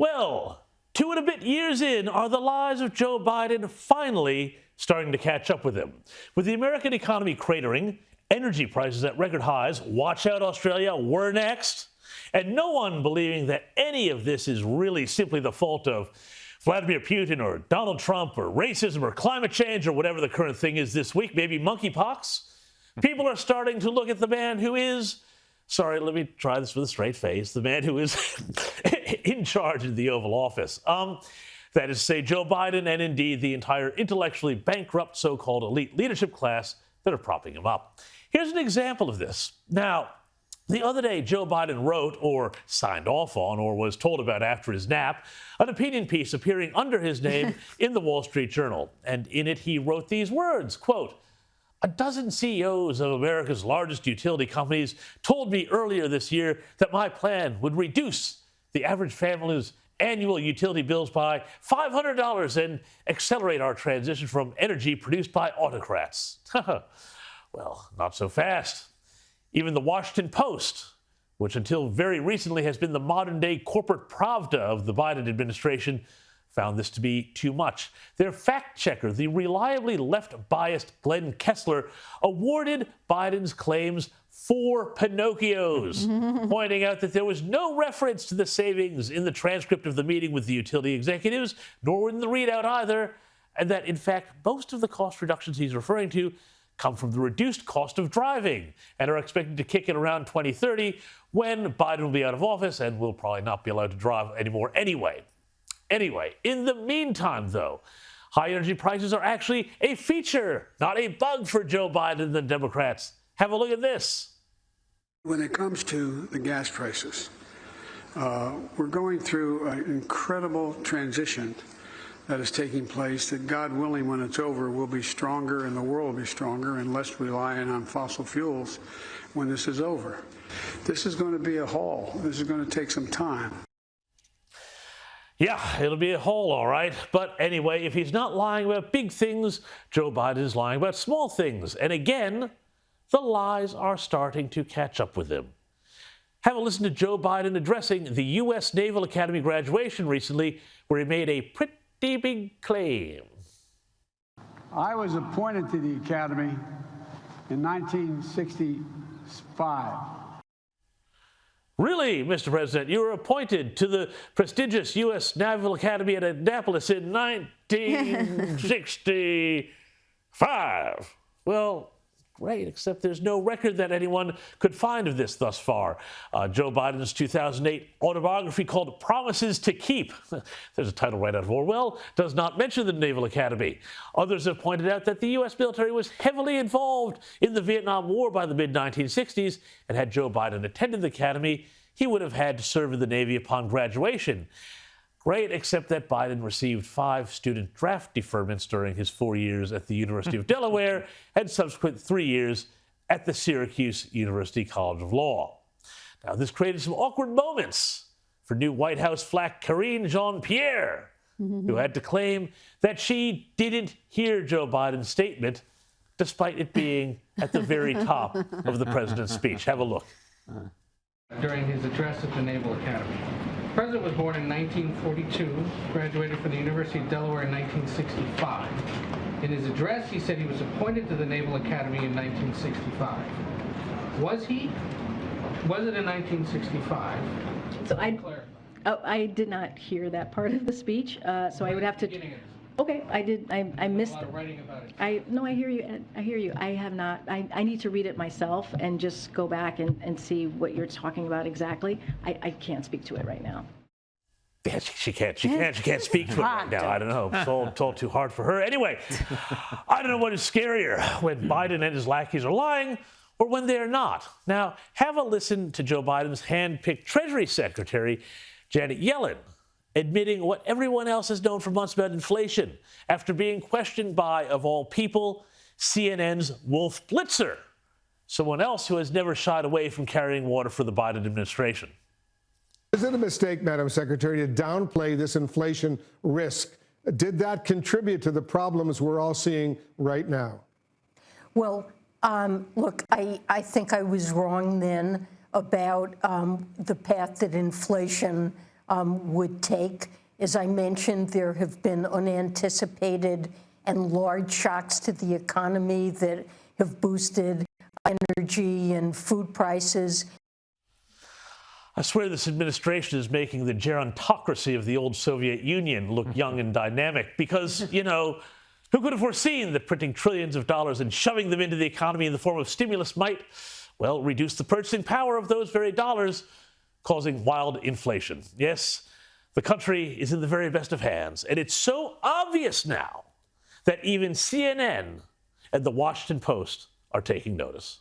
Well, 2 and a bit years in, are the lies of Joe Biden finally starting to catch up with him? With the American economy cratering, energy prices at record highs, watch out Australia, we're next, and no one believing that any of this is really simply the fault of Vladimir Putin or Donald Trump or racism or climate change or whatever the current thing is this week, maybe monkeypox, people are starting to look at the man who is, sorry, let me try this with a straight face, the man who is in charge of the Oval Office. That is to say, Joe Biden and indeed the entire intellectually bankrupt so-called elite leadership class that are propping him up. Here's an example of this. Now, the other day, Joe Biden wrote or signed off on or was told about after his nap an opinion piece appearing under his name in the Wall Street Journal. And in it, he wrote these words, quote, "A dozen CEOs of America's largest utility companies told me earlier this year that my plan would reduce the average family's annual utility bills by $500 and accelerate our transition from energy produced by autocrats." Well, not so fast. Even the Washington Post, which until very recently has been the modern-day corporate Pravda of the Biden administration, found this to be too much. Their fact checker, the reliably left-biased Glenn Kessler, awarded Biden's claims 4 Pinocchios, pointing out that there was no reference to the savings in the transcript of the meeting with the utility executives, nor in the readout either, and that, in fact, most of the cost reductions he's referring to come from the reduced cost of driving and are expected to kick in around 2030 when Biden will be out of office and will probably not be allowed to drive anymore anyway. Anyway, in the meantime, though, high energy prices are actually a feature, not a bug for Joe Biden and the Democrats. Have a look at this. When it comes to the gas prices, we're going through an incredible transition that is taking place that, God willing, when it's over, we'll be stronger and the world will be stronger and less reliant on fossil fuels when this is over. This is going to be a haul. This is going to take some time. Yeah, it'll be a haul, all right. But anyway, if he's not lying about big things, Joe Biden is lying about small things. And again, the lies are starting to catch up with him. Have a listen to Joe Biden addressing the U.S. Naval Academy graduation recently, where he made a pretty big claim. I was appointed to the Academy in 1965. Really, Mr. President, you were appointed to the prestigious U.S. Naval Academy at Annapolis in 1965. Well, great, except there's no record that anyone could find of this thus far. Joe Biden's 2008 autobiography called Promises to Keep, there's a title right out of Orwell, does not mention the Naval Academy. Others have pointed out that the U.S. military was heavily involved in the Vietnam War by the mid-1960s, and had Joe Biden attended the Academy, he would have had to serve in the Navy upon graduation. Great, except that Biden received 5 student draft deferments during his 4 years at the University of Delaware and subsequent 3 years at the Syracuse University College of Law. Now, this created some awkward moments for new White House flack Karine Jean-Pierre, who had to claim that she didn't hear Joe Biden's statement, despite it being at the very top of the president's speech. Have a look. During his address at the Naval Academy. The president was born in 1942, graduated from the University of Delaware in 1965. In his address, he said he was appointed to the Naval Academy in 1965. Was he? Was it in 1965? So I did not hear that part of the speech, so I would have to. Okay, I did. I missed. A lot of writing about it. I hear you. I hear you. I have not. I need to read it myself and just go back and see what you're talking about exactly. I can't speak to it right now. Yeah, she can't speak to it right now. I don't know. It's all too hard for her. Anyway, I don't know what is scarier, when Biden and his lackeys are lying or when they are not. Now, have a listen to Joe Biden's hand-picked Treasury Secretary, Janet Yellen, admitting what everyone else has known for months about inflation after being questioned by, of all people, CNN's Wolf Blitzer, someone else who has never shied away from carrying water for the Biden administration. Is it a mistake, Madam Secretary, to downplay this inflation risk? Did that contribute to the problems we're all seeing right now? Well, look, I think I was wrong then about the path that inflation would take. As I mentioned, there have been unanticipated and large shocks to the economy that have boosted energy and food prices. I swear this administration is making the gerontocracy of the old Soviet Union look young and dynamic because, you know, who could have foreseen that printing trillions of dollars and shoving them into the economy in the form of stimulus might, well, reduce the purchasing power of those very dollars, causing wild inflation. Yes, the country is in the very best of hands, and it's so obvious now that even CNN and the Washington Post are taking notice.